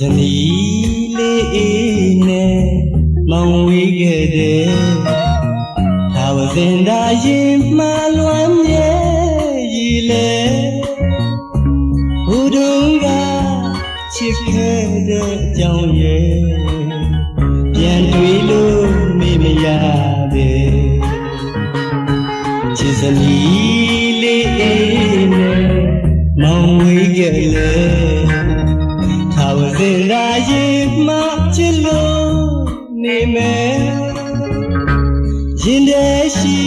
ဇနီးလေးနဲ့မောင်ဝေးခဲ့တဲ့သာဝစင်သာရင်မှလွမ်းမြဲရည်လေဘုဒ္ဓကချစ်ခဲ့တဲ့အကြောင်းရဲ့ပြန်တွေ့လို့မေ့မရတဲ့ချစ်ဇနီးလေးနဲ့မောင်ဝေးခဲ့လေဝဇင်ရာရင်မှချစ်လို့နေမယ်ရင်ထဲရှိ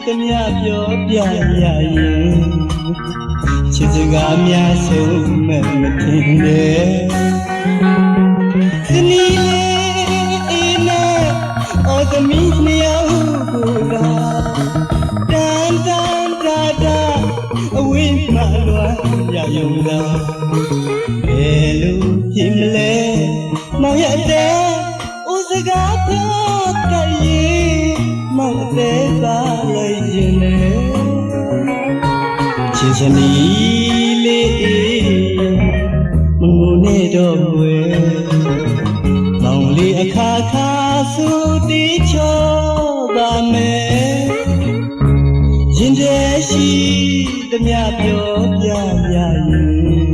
သမျှပြောပြရရင်ချစ်စကားများဆုံးမဲ့မထင်နဲ့ဇနီးလေးအေးနဲ့အော်သမီးနှစ်ယောက်ကိုကတန်တန်တာတာအဝိမ့်မှလွားရယုံလားဘယ်လိုဖြစ်မလဲမောင်ရတဲ့ဥစကားပြောတတ်ရင်မောင်အသေးသားလိုက်ခြင်းနဲ့ချစ်စနီးလေးမငုံနဲ့တော့ွယ်မောင်လေးအခါခါစူတီချောပါမယ်ရင်ထဲရှိသမျှပြောပြရရင်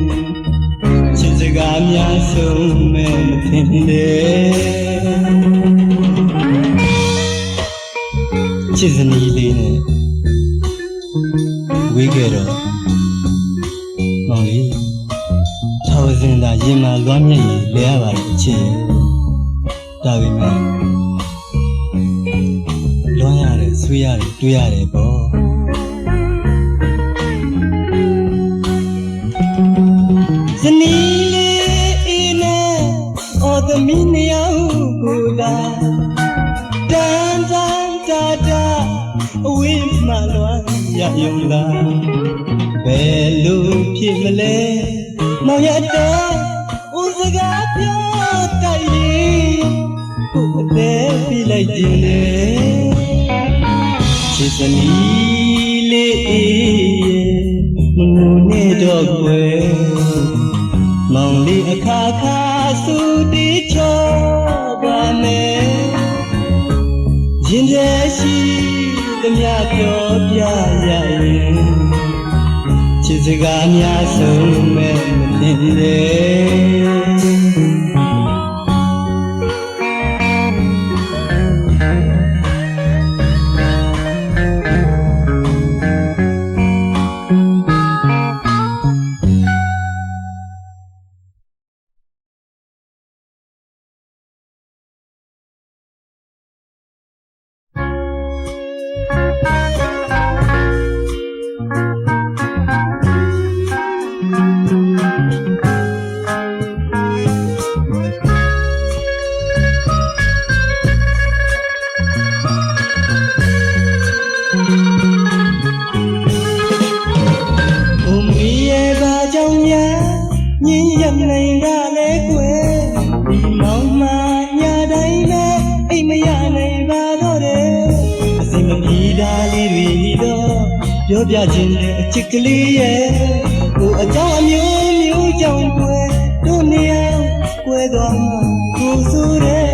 စကားများဆုံးမဲ့မထင်နဲ့ချစ်စနီးလေးနဲ့ဝေးခဲ့တော့မောင်လေးသာဝစင်သာရင်မှလွမ်းမြဲရည်လဲရပါတယ်အချစ်ဒါပေမဲ့လွမ်းရတယ်ဆွေးရတယ်တွေးရတယ်ပေါ့ဇနီးသမီးနှစ်ယောက်ကိုသာတန်တန်တာတာအဝိမ့်မှလွမ်းရယုံလားဘယ်လိုဖြစ်မလဲမောင်ရတဲ့ဥစကားပြောတတ်ရင်ကိုယ်အသေးပြလိုက်ခြင်းလေချစ်စနီးလေးမငုံနဲ့တော့ွယ်မောင်လေးအခါခါစူတီချောပါမယ်ရင်ထဲရှိသမျှပြောပြရရင်ချစ်စကားများဆုံးမဲ့မထင်နဲ့ပြောပြခြင်းနဲ့အချစ်ကလေးရဲ့ကိုအကြောင်းအမျိုးမျိုးကြောင့်ကွယ်တို့နေအောင်ကွယ်သွားမှကိုဆိုတဲ့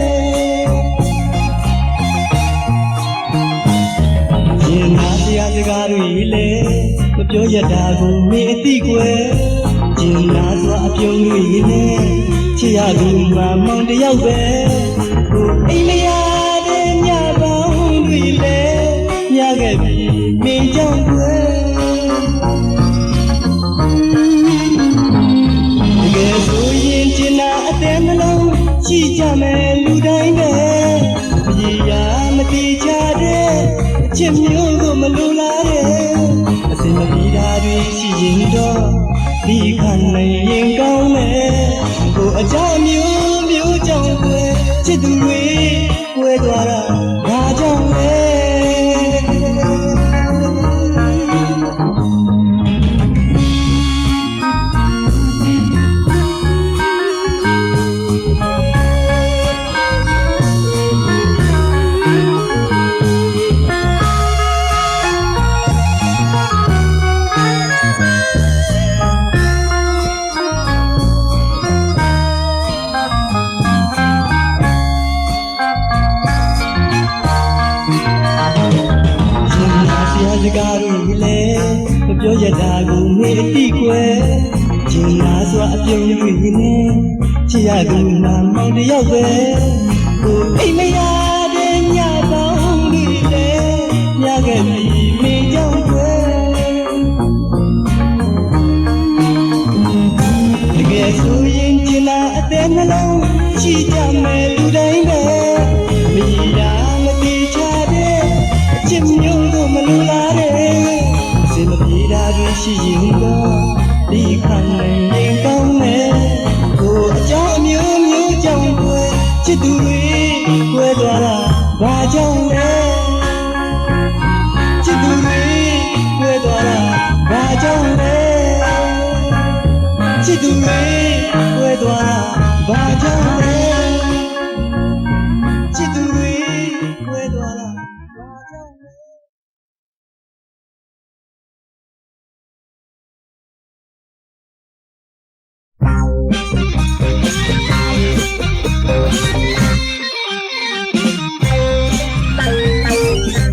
ရင်နာတရားစကားတွေလေမပြောရတာကိုမင်းအသိကွယ်ရင်နာစွာအပြုံးတွေနဲ့ချစ်ရသူမှမောင်တယောက်ပဲကိုအိမ်မရတဲ့ညပေါင်းတွေလေညခဲ့ပြီမင်းကြောင့်ကွယ်တကယ်ဆိုရင်ကျင်နာအသေးနှလုံးရှိကြမယ်လူတိုင်းပဲရည်ရမတိချတဲ့အချစ်မျိုးကိုမလိုလားတဲ့အစင်မပြေတာတွေရှိရင်တော့ဒီခံနိုင်ရင်ကောင်းမယ်ကိုအကြောင်းမျိုးမျိုးကြောင့်ကွယ်ချစ်သူတွေကွယ်သွားတာဒါကြောင့်ပဲ စကားတွေလည်းမပြောရတာကိုမေ့အတိကွယ်ကျင်လာစွာအပြုံးတွေနဲ့ချစ်ရသူမှမောင်တယောက်ပဲကိုအိမ်မရတဲ့ညပေါင်းတွေလည်းညခဲ့ပြီးမေကြောင့်ကွယ်တကယ်ဆိုရင်ကျင်လာအသက်နှလုံးရှိကြမယ်လူတိုင်းပဲမရတာမတိချတဲ့ချစ်မျိုးတို့မလိုလားတဲ့အစင်မပြေတာတွေရှိရင်တော့ဒီခံနိုင်ရင်ကောင်းမယ်ကိုအကြောင်းအမျိုးမျိုးကြောင့်ကွယ်ချစ်သူတွေကွယ်သွားတာဘာကြောင့်လဲချစ်သူတွေကွယ်သွားတာဘာကြောင့်လဲချစ်သူတွေကွယ်သွားတာဘာကြောင့်လဲချစ်သူတွေကွယ်သွားတာဘာကြောင့်လဲ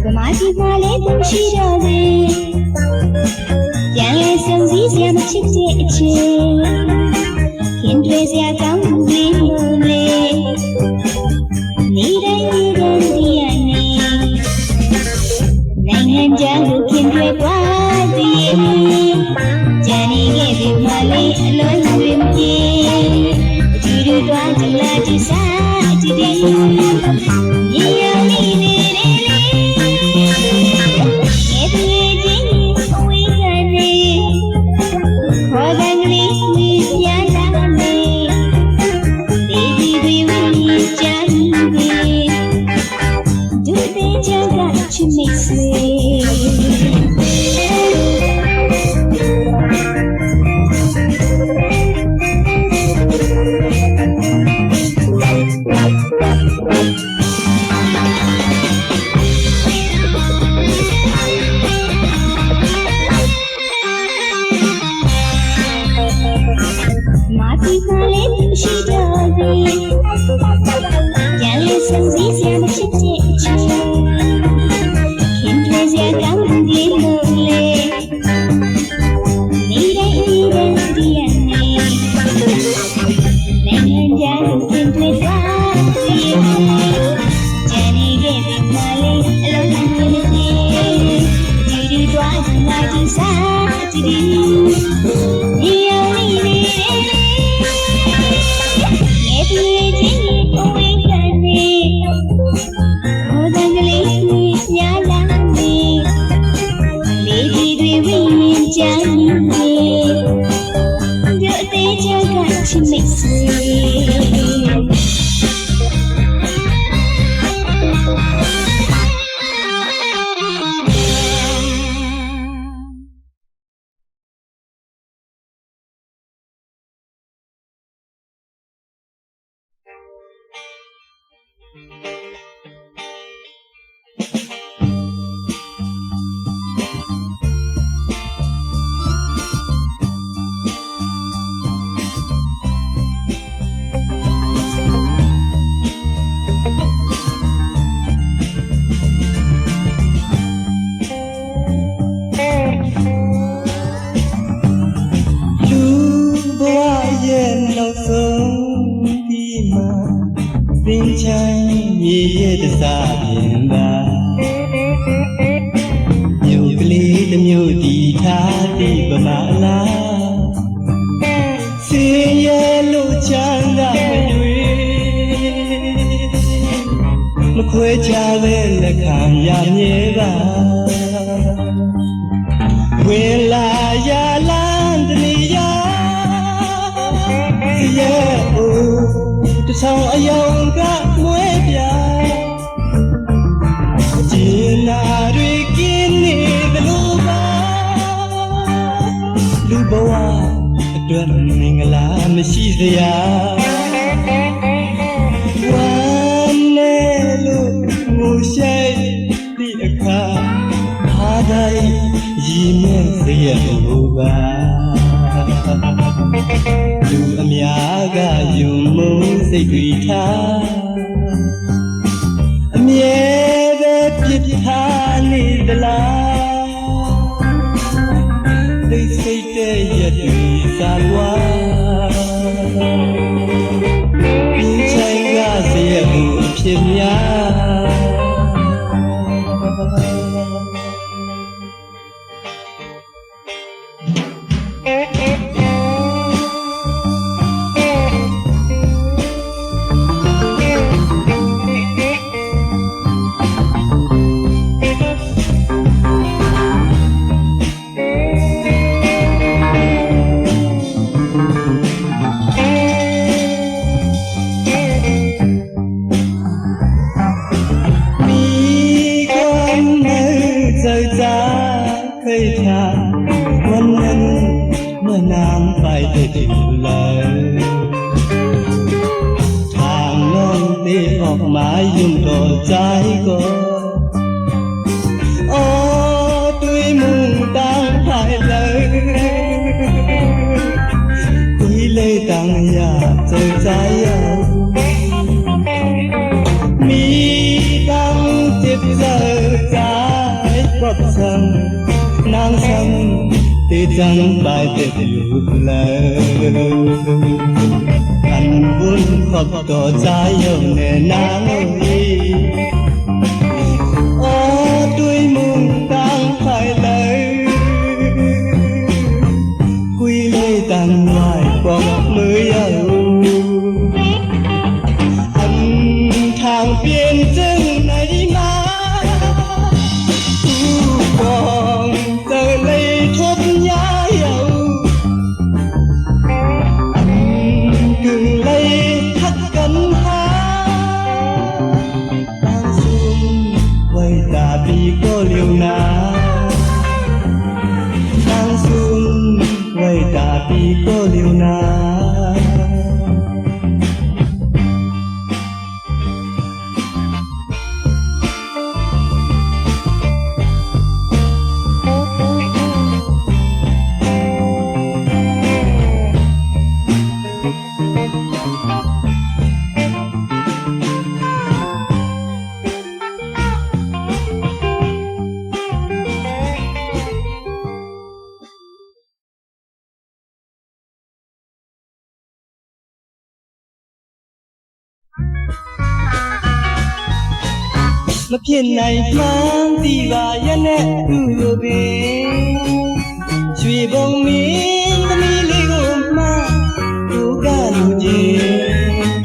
ဗမာပြည်မှာလည်းသူရှိတော့တယ်ပြန်လဲစုံစည်းစရာမချစ်တဲ့အချိန်ခင်တွေစရာကောင်းမှုလေးလို့လေနေတိုင်းဒီရနေနိုင်ငံခြားကိုခင်တွေကွာတည်ကြံနေခဲ့ပြီမလေးအလုံးတွေမပြေအတူတူတွားကြလာကြစားကြည့်တယ်ရေရောင်နေတယ်လူအများကယုံမုန်းစိတ်တွေထားအမြဲပဲပြစ်ထားနေသလား ออกมายุ่งต่อใจก็อ๋อด้วยมุงตั้งภายเลยคุยเลยตั้งอยากเจอใจมีตั้งเจ็บเจอใจก็สั่งนางสั่งที่จังไปเต็มอยู่เลยอันบุญขอบต่อใจยังแน่นางอีโอ้ด้วยมุงตั้งภายเลยคุยเลยตั้งไว้ปอกมือยังอันทางเปลี่ยนจึงไหนมาผู้กองเจอเลยทบย้ายเอาอันกึ่งเลยทักกันหาบางซุ่มไว้ตาปีก็เลี้ยวนาบางซุ่มไว้ตาปีก็เลี้ยวนาမဖြစ်နိုင်မှန်းသိပါရဲ့နဲ့သူ့လိုပင်ရွှေဘုံမင်းသမီးလေးကိုမှသူကလူချင်း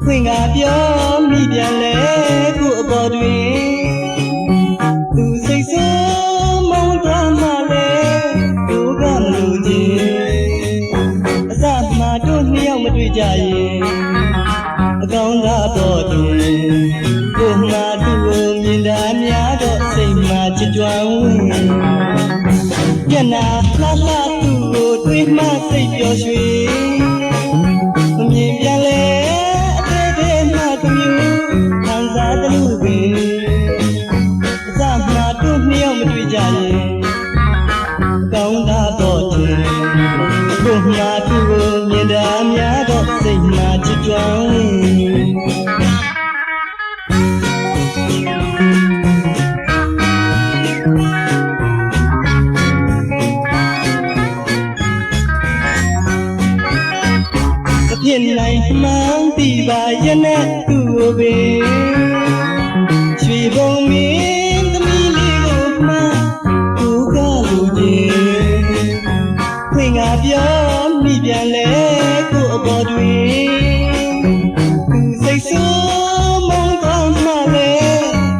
ခွင့်ကပြောမိပြန်လဲခုအပေါ်တွင်သူစိတ်ဆိုးမောင်းသွားမှလဲသူကမလူချင်းအစမှတို့နှစ်ယောက်မတွေ့ကြရင်အကောင်းသာတော့တွင်ကိုမှသူ့ကိုမြင်တာများတော့စိတ်မှချစ်ကြွဝင်မျက်နှာလှလှသူ့ကိုတွေ့မှစိတ်ပျော်ရွှင်မမြင်ပြန်လဲအသေးသေးမှတစ်မျိုးခံစားသလိုပင်အစမှတို့နှစ်ယောက်မတွေ့ကြရင်အကောင်းသာတော့တွင်ကိုမှသူ့ကိုမြင်တာများတော့စိတ်မှချစ်ကြွဝင်ဖြစ်နိုင်မှန်းသိပါရဲ့နဲ့သူ့ကိုပင်ရွှေဘုံမင်းသမီးလေးကိုမှသူကလူချင်းခွင့်ကပြောမိပြန်လဲကိုအပေါ်တွင်သူစိတ်ဆိုးမောင်းသွားမှလဲ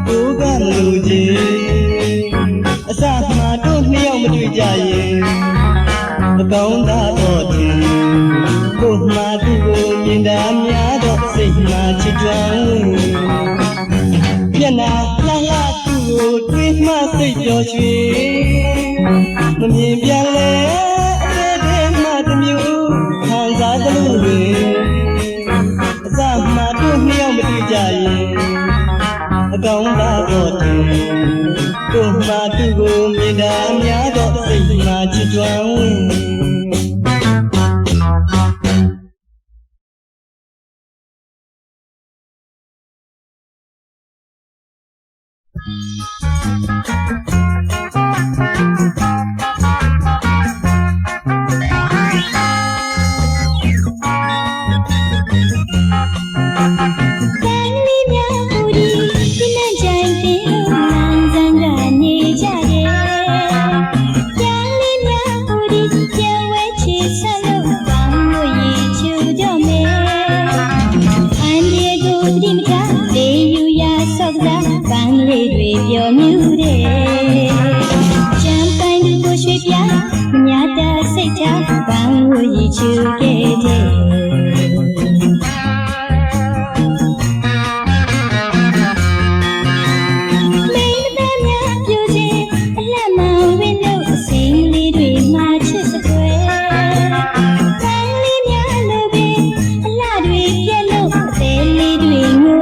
ကိုကလူချင်းအစမှတို့နှစ်ယောက်မတွေ့ကြရင်အကောင်းသာတော့တင်ကိုမှသူ့ကိုမြင်တာများတော့စိတ်မှချစ်ကြွဝင်မျက်နှာလှလှသူ့ကိုတွေ့မှစိတ်ပျော်ရွှင်မမြင်ပြန်လဲအသေးသေးမှတစ်မျိုးခံစားသလိုပင်အစမှတို့နှစ်ယောက်မတွေ့ကြရင်အကောင်းသာတော့တင်ကိုမှသူ့ကိုမြင်တာများတော့စိတ်မှချစ်ကြွဝင်ပြောမြူတဲ့ချမ်းပိုင်းသူကိုရွှေပြမညာတစိတ်ထားဘာလို့ရချူခဲ့တဲ့င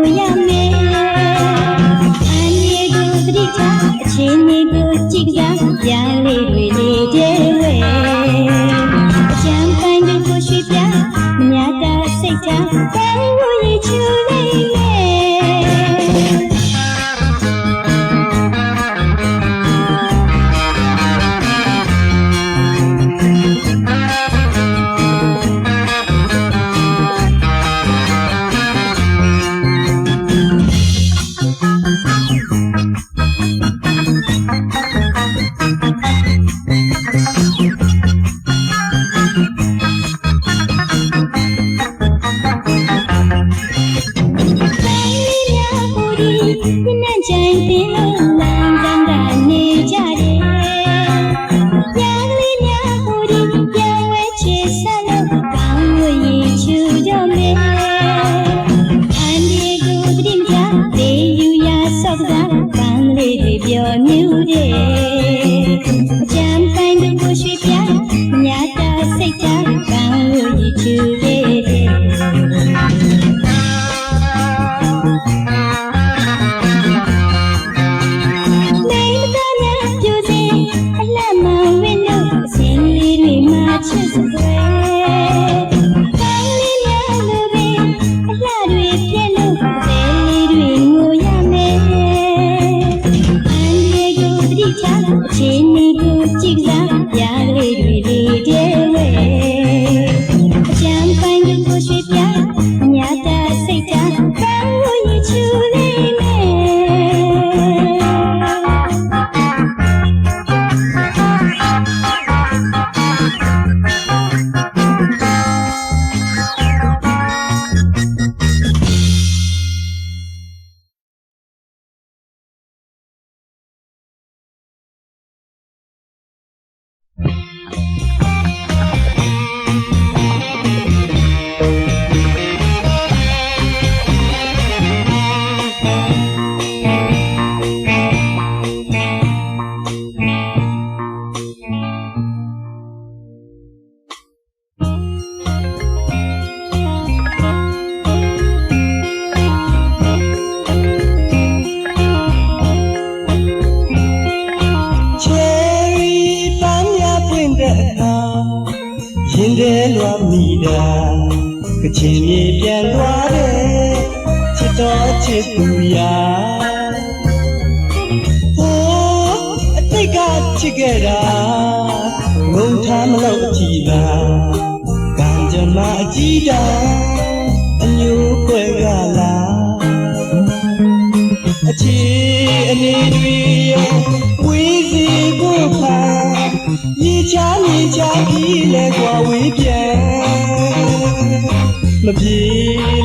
ညနေချိန်ပင်လို့လမ်းတန်းကနေကြတယ်ညာကလေးများဟိုဒီပြန်ဝဲချစ်ဆက်လို့ကောင်းလို့ရင်ချူတော့မယ်အန်ဒီကိုတတိမကြလေယူရဆော့ကစားကောင်းလေးတွေပြောမြူတယ်အကြမ်းဆိုင်တို့ရွှေပြမြတ်တာစိတ်ချကောင်းလို့ရင်ချူတယ်ချစ်စွဲကောင်းလေးများလို့ပဲအလှတွေပြည့်လို့သဲလေးတွေငိုရမယ်အန်ဒီကိုတတိချအချင်းလေးကိုကြည့်ကစားပြားလေးတွေလေးတဲ့ဝဲအကြမ်းပိုင်းကိုရွှေပြမြတ်တာစိတ်ချကောင်းလို့ရချူလေးနဲ့ရင်ထဲလွှမ်းမိတာကချင်မြေပြန်သွားတယ်ချစ်တော်ချစ်သူရာဟိုးအတိတ်ကချစ်ခဲ့တာငုံထားမလို့ကြည်ပါကံကြမ္မာအကြီးတာအညိုးခွဲကလာအချီအနေတွေရဲ့ဝေးစီဖို့ဖာညီချာကြီးလဲကွာဝေးပြန်မပြေ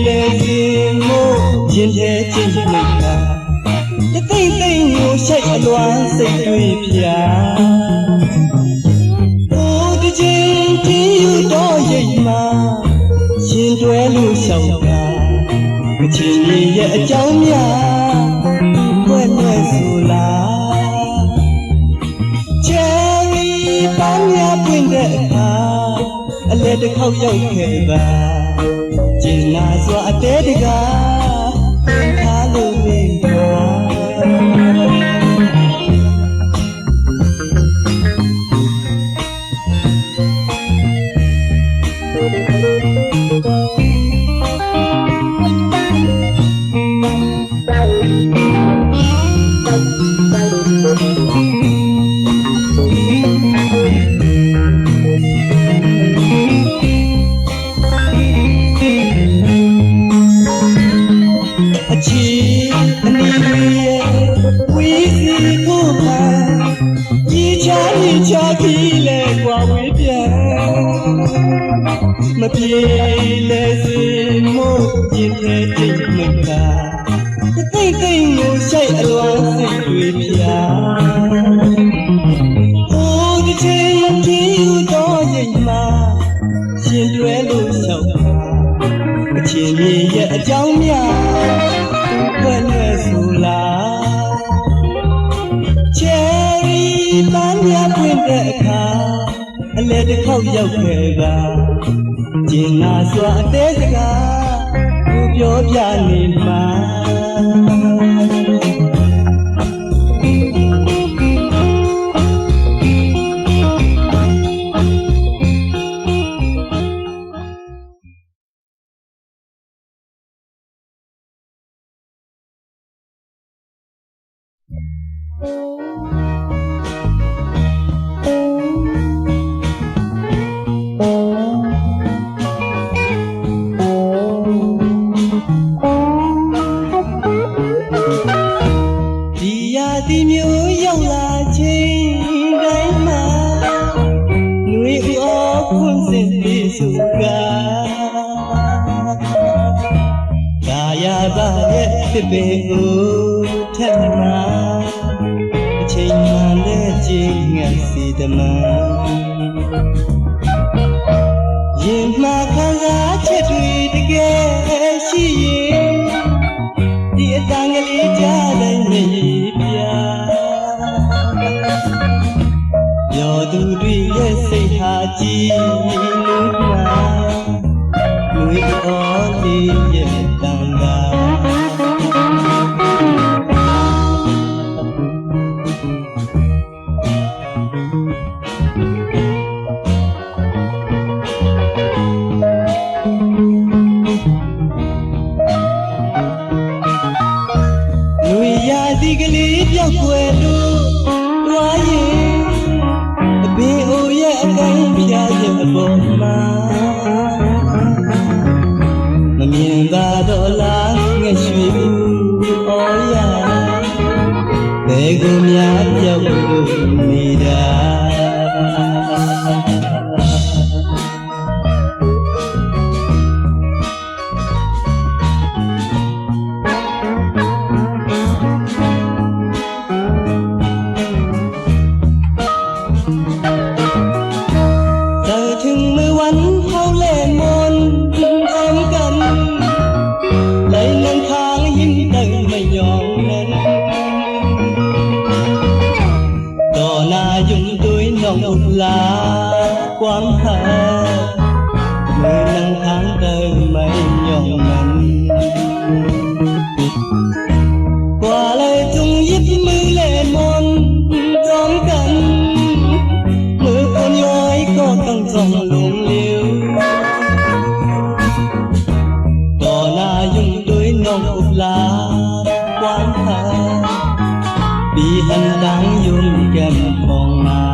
လဲစင်မို့ရင်ထဲကြိတ်နေတာတသိမ့်သိမ့်ကိုရှိတ်အလွမ်းစိတ်တွေပြာဟိုတချင်းတီးယူတော့ရိတ်မှာရှင်တွဲလို့ရှောက်တာကချင်ရဲ့အကြောင်းများွယ်လွယ်ဆိုလားချယ်ရီပန်းရပွင့်တဲ့အခါအလဲတစ်ခေါက်ရောက်ခဲ့ပါကျင်နာစွာအတဲတကားထားလို့နေတော့မပြေလဲစင်မို့ရင်ထဲတိတ်နေတာတသိမ့်သိမ့်ကိုရှိုက်အလွမ်းစိတ်တွေပြာဟိုတချင်းတီးယူတော့ရိတ်မှာရှင်တွဲလို့ရှောက်ပါအချင်းကြီးရဲ့အကြောင်းများွယ်လွယ်ဆိုလားချယ်ရီပန်းရပွင့်တဲ့အခါအလဲတစ်ခေါက်ရောက်ခဲ့ပါကျင်နာစွာအတဲစကားကိုပြောပြနေမှာဒီမျိုးရောက်လာချင်းတိုင်းမှာຫນွေအော်ခွန်းစင်ပြီးစုကာယာပါရဲ့ဖြစ်ပေကို တမန်ရင်မှာခံစားချက်တွေတကယ်ရှိရင်ဒီအတန်ကလေးကြားတိုင်းနေပြပြောသူတွေရဲ့စိတ်ဟာကြည်လို့နာလူတော်လေးရဲ့တန်တာဒီကလေးပြောက်ွယ်လို့တွားရင်အပင်အိုရဲ့အတိုင်းပြားရဲ့အပေါ်မှာမမြင်သာတော့လားငှက်ရွှေဘူးအော်ရဘယ်ကိုများပြောက်လို့နေတာlà quán thờ người nắng tháng tới mấy nhọn nắng qua lời chung giúp mưa lên môn gió cận mưa con nhói có căng dòng luồng liêu đò na dùng túi nông là quán thờ vì anh đang dùng kèm phòng nào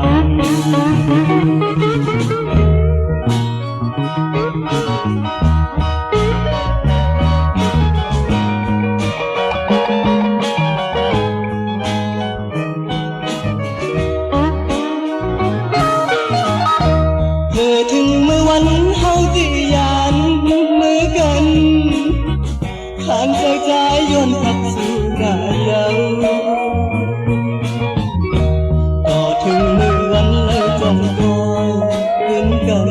ถึงมือวันเฮาที่ยานมือกันข้างใจใจย้อนพักสู่กายเยาต่อถึงมือวันเลยจงคอยคืนกัน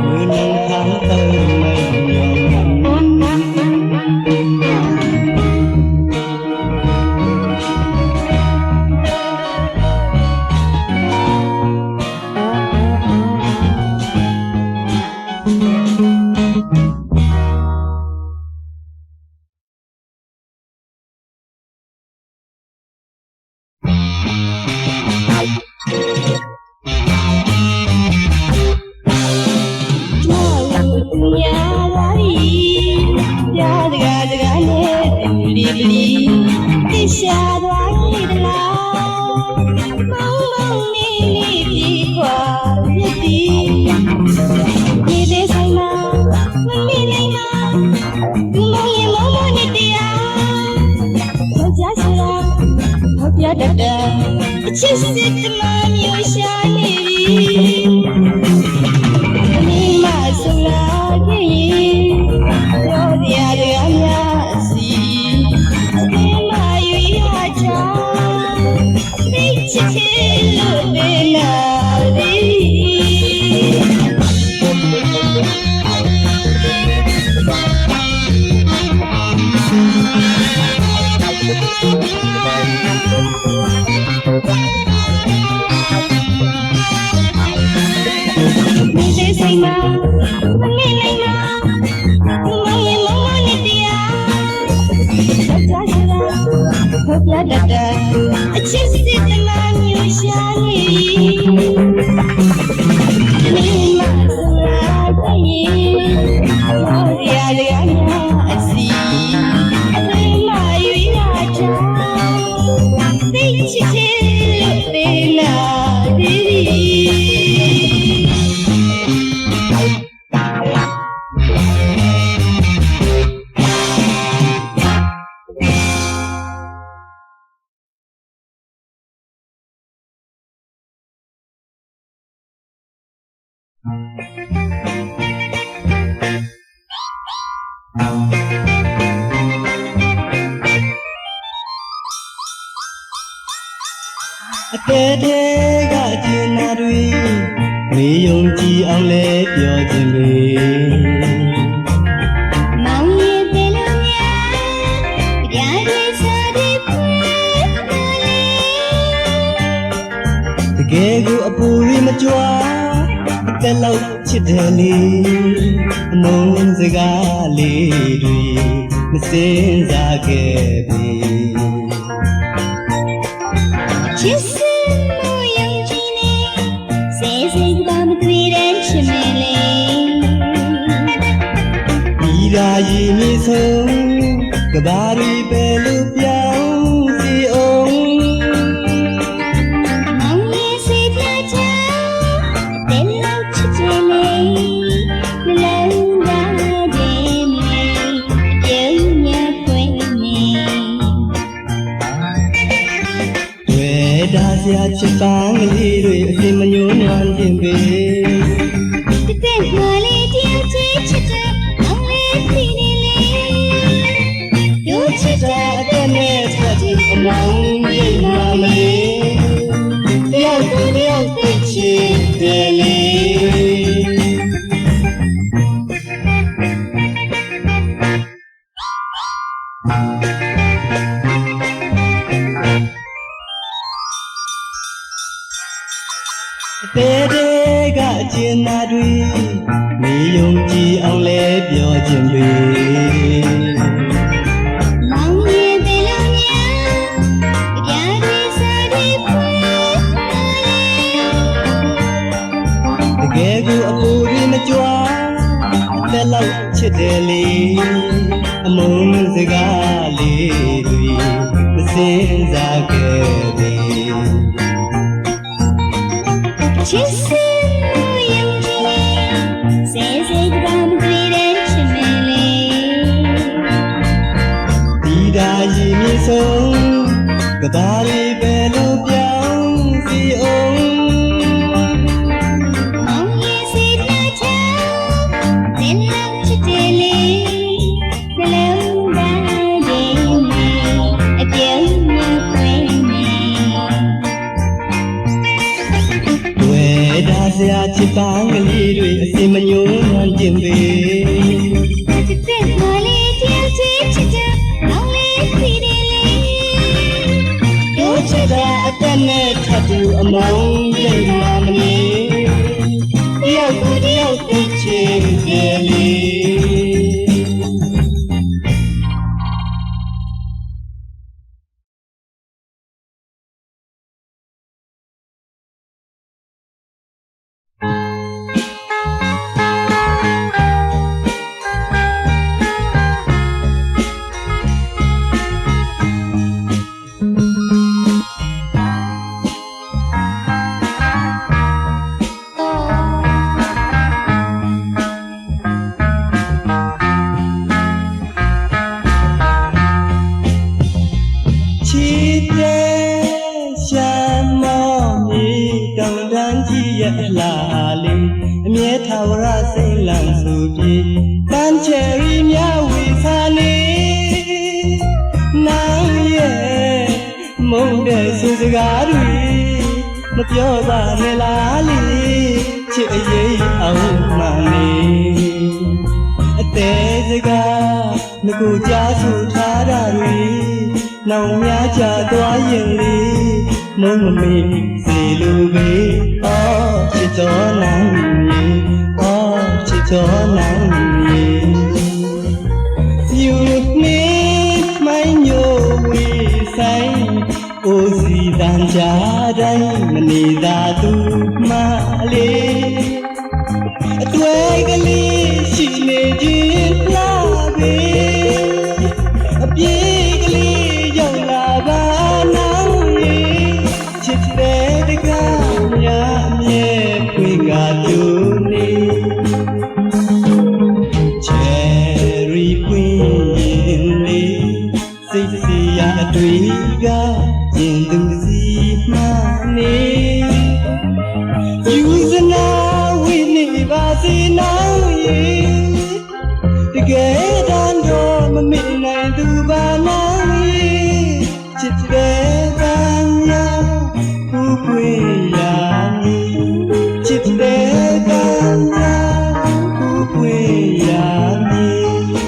มือนั่งทางเติมไม่ยอมချစ်စစ်တမမျိုးရှာနေပြီမိမဆိုလာခဲ့ရင်ပြောရရများစီမိမရွေးရချာသိချစ်ချစ်လို့နေလာသည်မိစေစိတ်မှာမနေနိုင်မှာမမရဲ့မမနဲ့တရားကြာကြာဖပြတတ်အချစ်စစ်တမမျိုးရှာနေမိမဆိုလာခဲ့ရင်ဘောရရများအစီမိမရွေးရချာသိချစ်ချစ်လို့နေလာသည် အတဲတဲကကျင်နာတွေမေယုံကြည်အောင်လဲပြောခြင်းပဲမောင်ရဲ့တယ်လို့များကြရဲစားတဲ့ဖွယ်တော်လေးတကယ်ကိုအပူရီမကြွားအသက်လောက်ချစ်တယ်လေအမုန်းစကားလေးတွေမစင်စားခဲ့ပြီချစ်စင်မယုံကြည်နေစေစေကမတွေ့တဲ့ချစ်မလေးဒီရာရင်မြေဆုံးကဘာရီပဲလို့ပြောင်းစီအောင်မောင်ရဲ့စိတ်ပြချာတဲ့လောက်ချစ်တယ်လေနှလုံးသားတဲ့မြေပြုံးမြဖွင့်နေတွေ့တာစရာချစ်ပန်းကလေးတွေအစင်မညှိုးနွမ်းခြင်းပဲတဲ့မလေးတယောက်ချစ်ချစ်တဲ့မောင်လေးသိနေလေရုပ်ချစ်တဲ့အတဲ့နဲ့ဆက်ကြည့်အမောင်ပြေးမှာမလေးတယောက်ကိုတယောက်သိချစ်တယ်လေတဲတဲကအကျဉ်းနာတွေမေယုံကြည်အောင်လဲပြောခြင်းပဲမောင်ရဲ့တယ်လို့များကြရဲစားတဲ့ဖွယ်တကယ်ကိုအပူရီမကြွားအသက်လောက်ချစ်တယ်လေအမုန်းစကားလေးတွေမစင်စားခဲ့ပြီချစ်စင်မယုံကြည်စေစေကမတွေ့တဲ့ချစ်မလေးဒီဒါရင်မြေဆုံးကဘာလေးပဲလို့ပြောင်းစီအောင်မောင်ရဲ့စိတ်ပြချာတဲ့လောက်ချစ်တယ်လေနှလုံးသားရဲ့မြေအပြုံးမြဖွင့်နေတွေ့တာစရာချစ်ပန်းကလေးတွေအစင်မညှိုးနွမ်းခြင်းပဲတဲ့မလေးတယောက်ချစ်ချစ်တဲ့မောင်လေးသိတယ်လေရုပ်ချစ်တဲ့အသက်နဲ့ထပ်တူအမောင်းပြေးမှာမလေးတယောက်ကိုတယောက်သိချင်တယ်လေရဲ့အလားလေးအမြဲထာဝရစိတ်လန့်ဆိုပြေပန်းချယ်ရီများဝေစားနေနောင်ရဲ့မုန်းတဲ့စစကားတွေမပြောပါနဲ့လားလေးချစ်အရေးအောင်မှနေအသေးစကားငကိုကြားဆိုထားတာတွေနောင်များကြသွားရင်လေမုန်းမမေ့စေလိုပဲအော်ချစ်တော်နိုင်အော်ချစ်တော်နိုင်ယူနေမိုင်းညိုဝေးဆိုင်အိုစီတန်ကြတိုင်းမနေသာသူမလေးအတွေ့ကလေးရှိနေခြင်းလားပဲအပြေးကလေးရောက်လာပါနောင်ရဲ့ချစ်တဲ့တကားများအမြဲခွေကတူနေချယ်ရီပွင့်လေးစိတ်စီရအတွေ့ကရင်သူစီမှနေယူစနာဝိနေပါစေနောင်ရဲ့တကယ်တမ်းတော့မမေ့နိုင်သူပါနောင်ရဲ့ချစ်တဲ့ပန်းများ ပွေရာနီချစ်တဲ့ကံများခုပွေရာနီ เ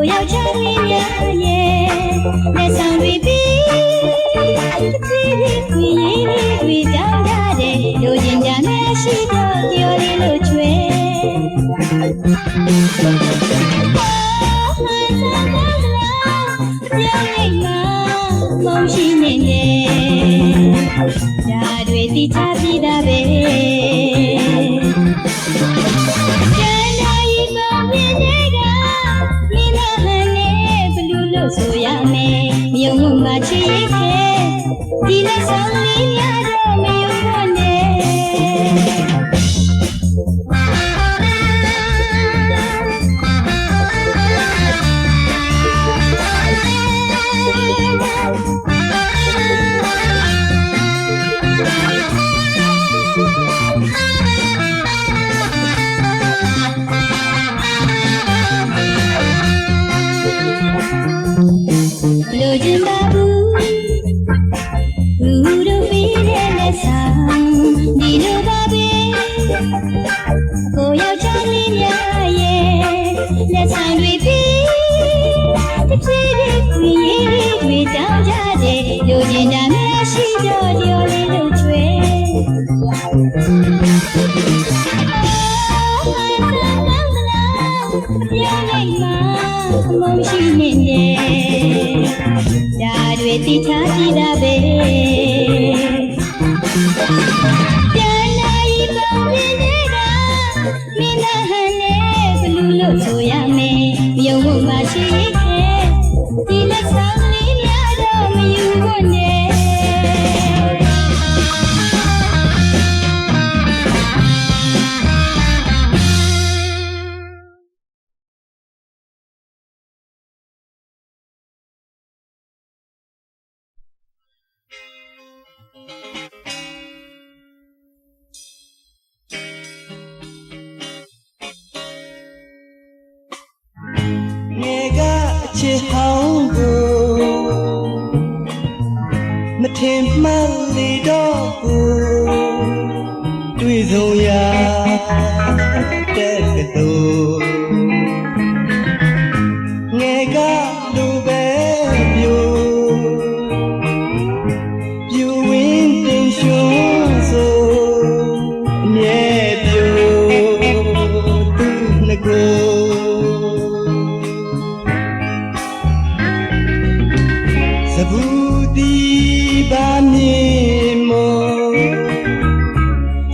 ကိုယောက်ျားလေးများရဲ့လက်ဆောင်တွေပြီးခွေရေးလေးတွေတောင်းကြတယ်လူချင်းကြမဲ့ရှိတော့ပြောလေးလို့ချွေပြောလိုက်မှာမုန်းရှိနေတယ်ဒါတွေတိချပြီးသားပဲဆိုရမယ်မြုံမှုမှာချစ်ခဲ့ဒီလက်ဆောင်လေးများတော့မယုံပါနဲ့လူချင်းပါဘူးတို့ပြီးတဲ့လက်ဆောင်ဒီလိုပါပဲကိုယောက်ျားလေးများရဲ့လက်ဆောင်တွေပြီးတစ်ပြေးခွေရေးတွေတောင်းကြတယ်လူချင်းတာမရှိတော့ပြောလေးလို့ချွေပြောလိုက်မှာမုန်းရှိနေတယ်ဒါတွေတိချပြီးသားပဲပြန်လာရီပေါင်းနေတဲ့ကမင်းသားဟန်နဲ့ဘလူးလို့ဆိုရမယ်မြုံမှုမှာရှိခဲ့ဒီလက်ဆောင်လေးများတော့မယူဖို့နဲ့ချစ်ဟောင်းကိုမထင်မှတ်လေတော့ကိုတွေ့ဆုံရာတဲ့ကတော်ငယ်ကလူပဲပြိုဝင်းတင်ရှုံးဆိုအမြဲပြိုသူငကိုဘူးဒီပါမြင်မော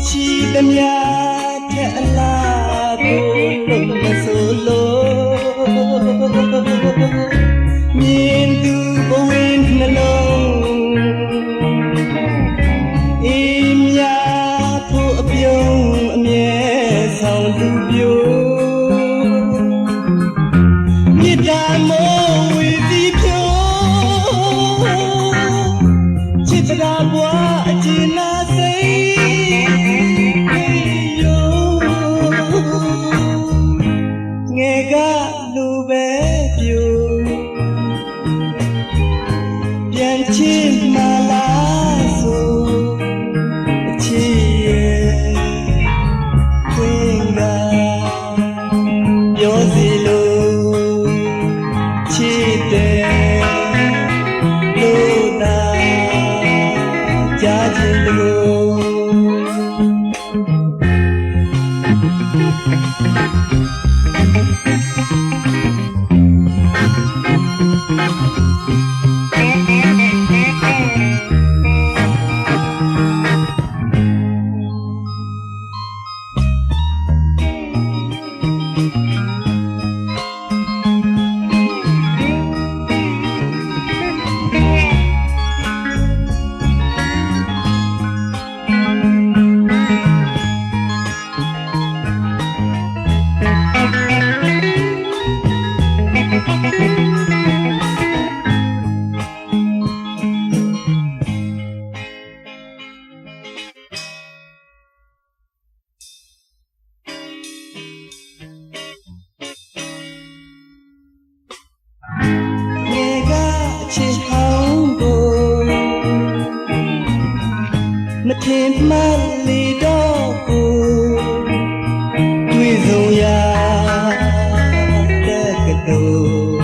ရှိသမျှထက်အလားကိုလုံးမဆိုလို့မြင်သူဘဝင်းနှလုံးအေးမြဖို့အပြုံးအမြဲဆောင်သူပြိုမြစ်တာမောဝေစီဖြိုချစ်တာဘွားအကျဉ်းနာစိတ်ယောငယ်ကလူပဲပြိုပြန်ချစ်မလားဆိုအချစ်ရဲ့ခွင့်ကပြောစီလို့ချစ်တယ်လို့သာကြားချင်လို့မထင်မှတ်လေတော့ကိုတွေ့ဆုံရာတဲ့ကတော်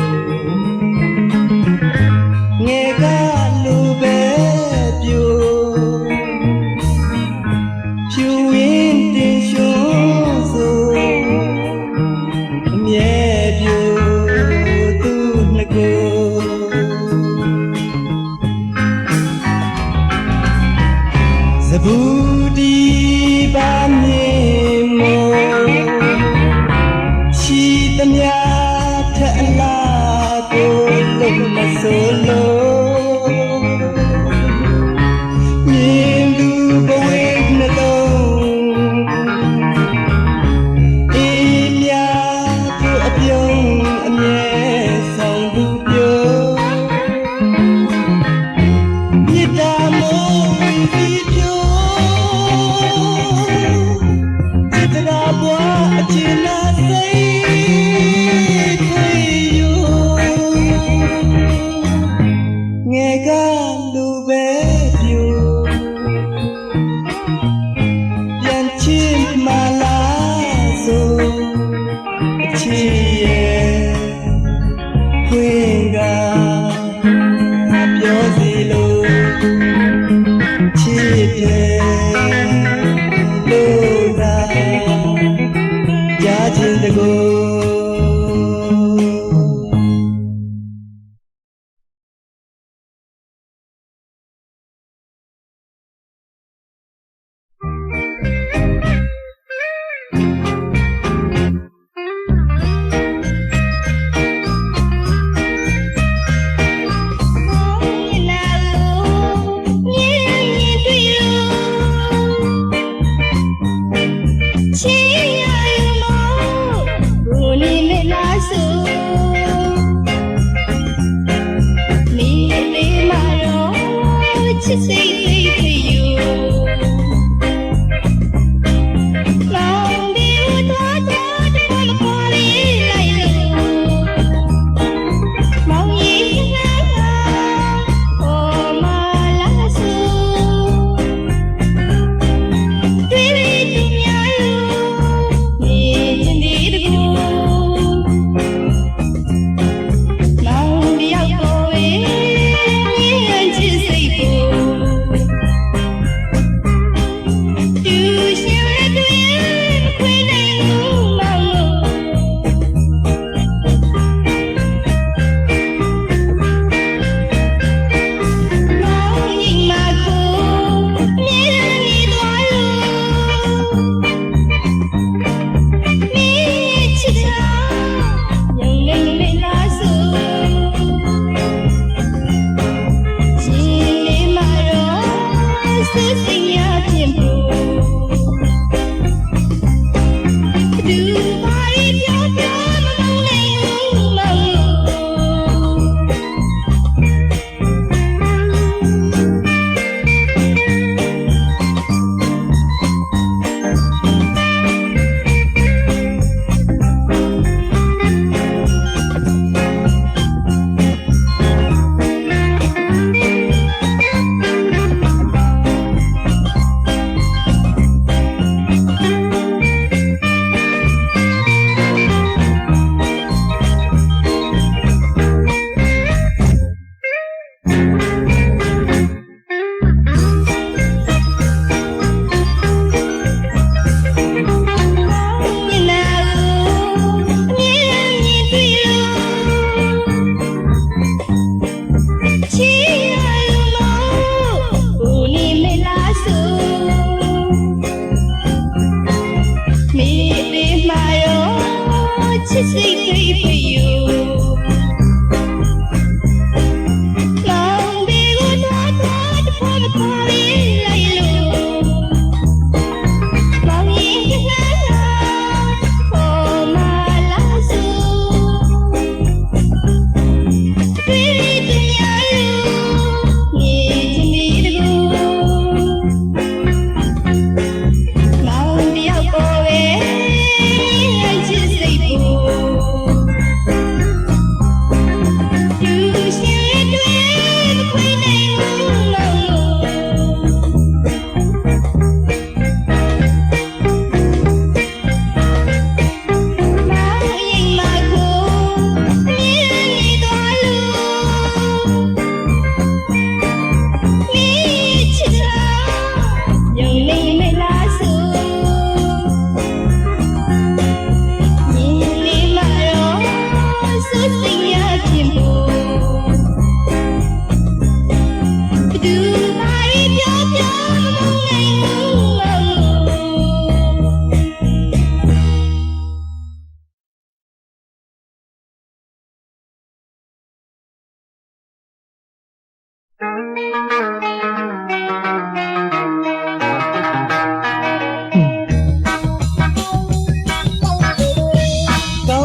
ကောင်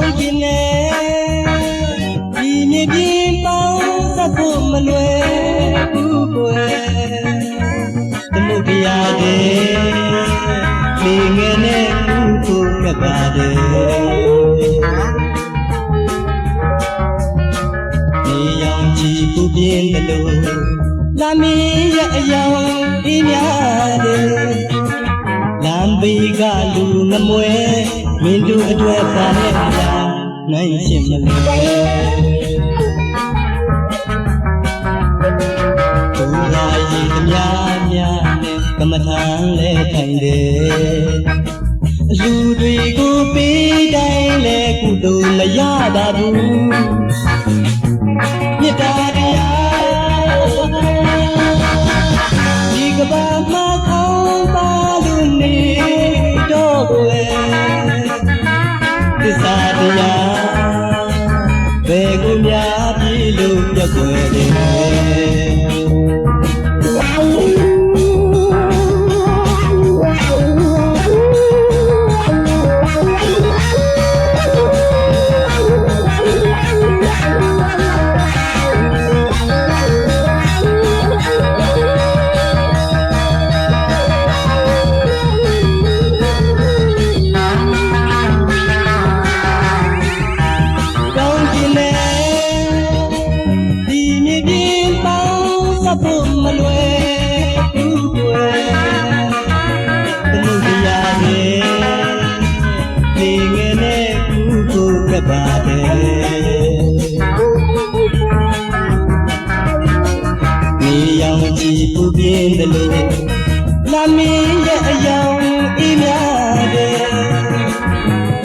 းခြင်းနဲ့ဒီမြေပြင်ပေါင်းစပ်ဖို့မလွယ်ဘူးကွယ်သမုဒ္ဒရာတွေလေငယ်နဲ့ဘူးဖို့ကပ်ပါတယ်နေရောင်ချီပူပြင်းတယ်လို့လာမင်းရဲ့အယောင်အေးများတယ်လမ်းဘေးကလူငမွဲမင်းတို့အတွက်ပါနဲ့ဗျာနိုင်ရှင်မလဲသူသာရည်သမျှများနဲ့ကမ္မထာလဲထိုင်တယ်အလူတွေကိုပေးတိုင်းလဲကုသိုလ်မရပါဘူးမြတ်တာတရားဒီကဘာမှာခေါင်းပါလို့နေတော့ွယ်သစ္စာတရားဘယ်ကိုများပြီလို့ပြတ်ွယ်တယ်ဖို့မလွယ်ဘူးကွယ်သမုဒ္ဒရာတွေလေငယ်နဲ့ကူကိုကပ်ပါတယ်နေရောင်ချီပူပြင်းတယ်လို့လာမင်းရဲ့အယောင်အေးများတယ်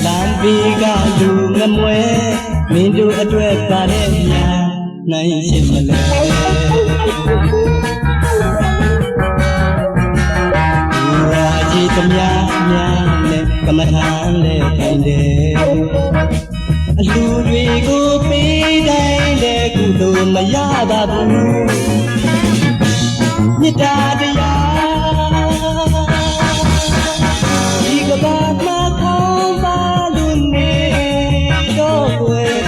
လမ်းဘေးကလူငမွဲမင်းတို့အတွက်ပါတဲ့များနိုင်ရှင်မလဲသမျှများနဲ့ကမ္မထာလဲထိုင်တယ်အလူတွေကိုပေးတိုင်းလဲကုသိုလ်မရပါဘူးမေတ္တာတရားဒီကဘာမှာခေါင်းပါလို့နေတော့ွယ်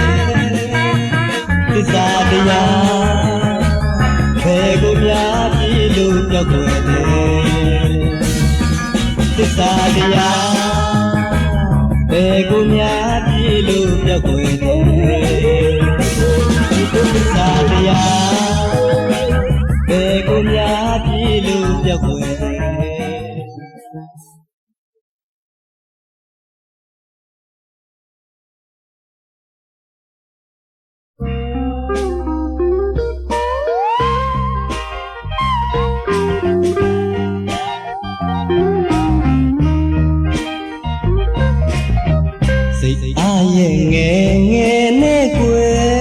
သစ္စာတရားဘယ်ကိုများပြီလို့ပြောွယ်တယ်သစ္စာတရားဘယ်ကိုများပြီလို့ပြောွယ်တယ်သစ္စာတရားဘယ်ကိုများပြီလို့ပြောွယ်တယ်အားရဲ့ငယ်ငယ်နဲ့ကွယ်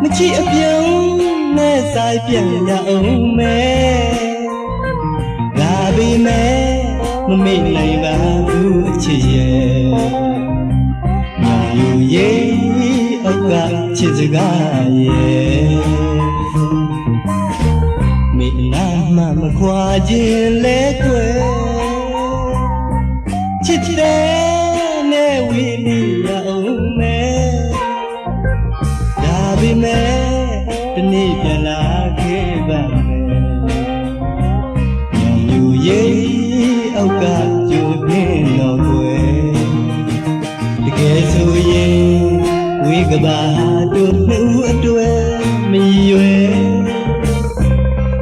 မချစ်အပြုံးနဲ့ဆိုင်ပြန်ရအောင်မယ်လာပြီမဲ့မမေ့နိုင်ပါဘူးအချစ်ရဲ့ညောင်ယူရဲ့အောက်ကချစ်စကားရဲ့မိနာမှမခွာခြင်းလဲကွယ်ချစ်တယ်နဲ့ဝီလီရအောင်မယ်ဒါပေမဲ့ဒီနေ့ပြန်လာခဲ့ပါမယ်ညောင်ယူရဲ့အောက်ကကြိုပြင်းတော့ကွယ်တကယ်ဆိုရင်ဝေကဘာတို့နှစ်ဦးအတွက်မရွယ်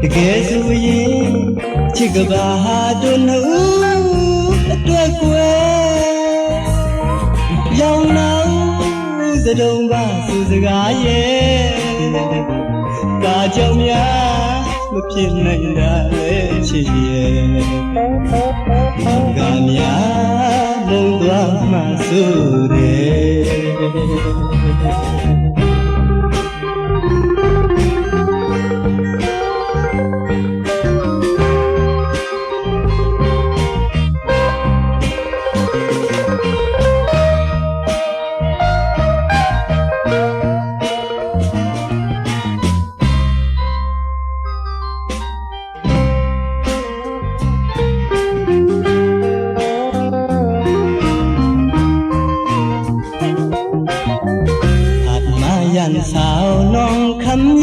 တကယ်ဆိုရင်ချစ်ကဘာတို့နှစ်ဦးအတွက်ကွယ်ရောင်နောင်စတုံးပါစူစကားရဲ့ကာကြောင့်များမဖြစ်နိုင်တာလေချစ်ရဲ့ကများမုန်းသွားမှဆိုတယ်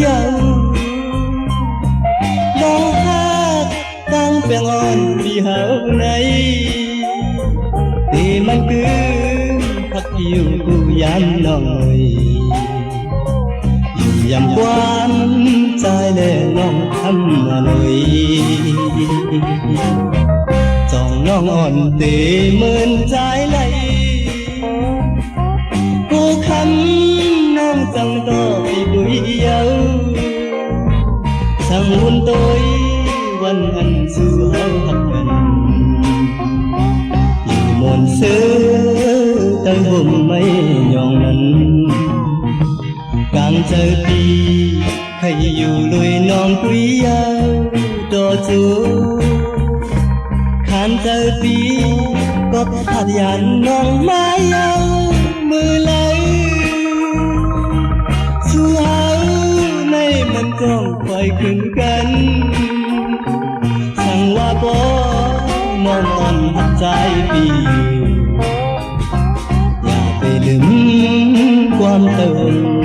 nhau Đó hát tăng bèn on vì hậu này Thì mình cứ thật yêu cô dám nổi Dù dằm quan trai lệ nông thăm Hà Nội Dòng nông on tê mơn trái lấy Cô khăn nông chẳng to vì bụi yêu Chẳng muốn tôi vẫn hẳn dù hao thật gần Dù mòn sơ tay hôm mấy nhọn nắn Càng trời đi hay dù lùi non quý yêu Đó chú Khán trời đi có thật dàn non mái yêu Mưa lấy Dù áo này mình còn phải cứng cân Chẳng qua có mong on thật trái điều Và về lưng quan tâm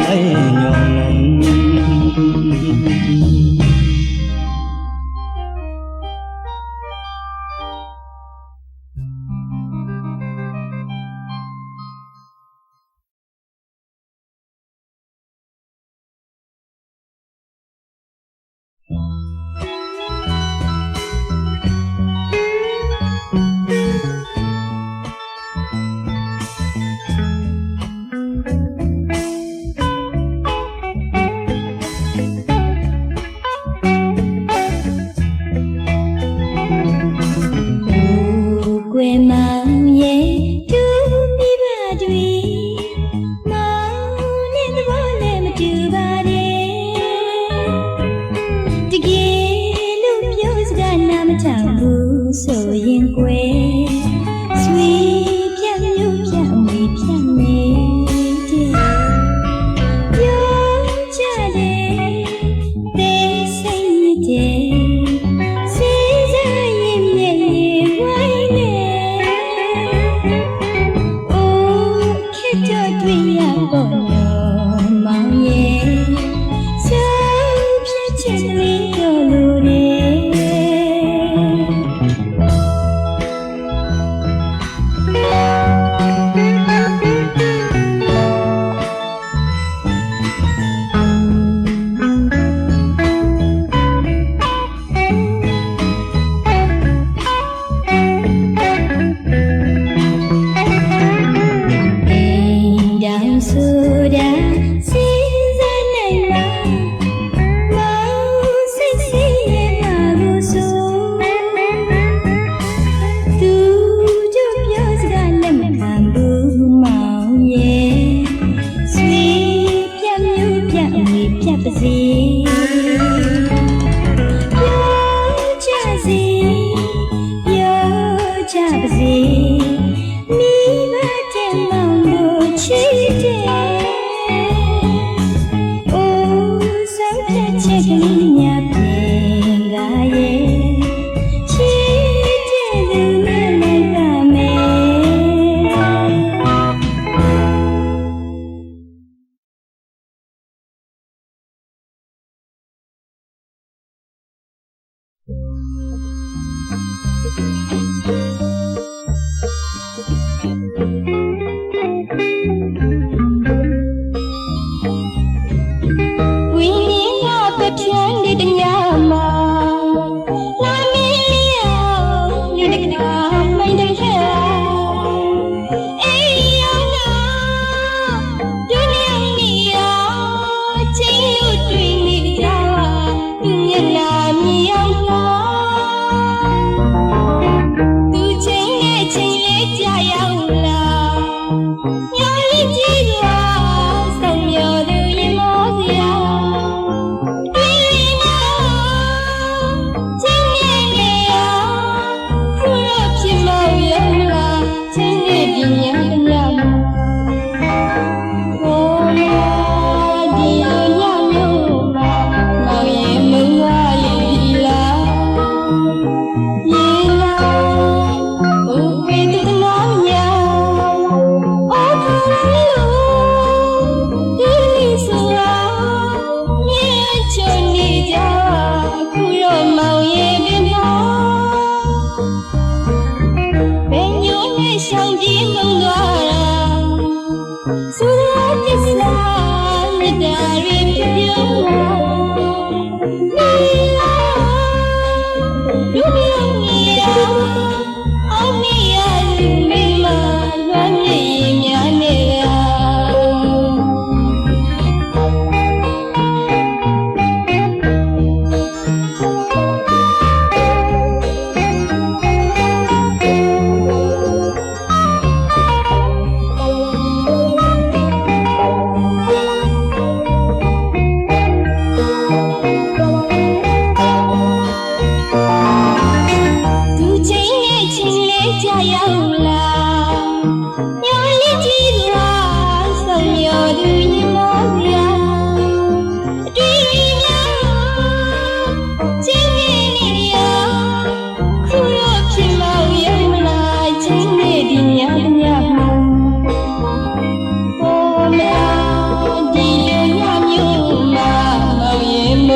ấy nhọn nắn quê mang ye tu mi ba dui mau ne bo le ma tu ba de de ge lu pyo sa na ma chang bu so yin quê suy pian lu pian mi pian ne de yo cha de de sai ni de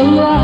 ဆုံးသွား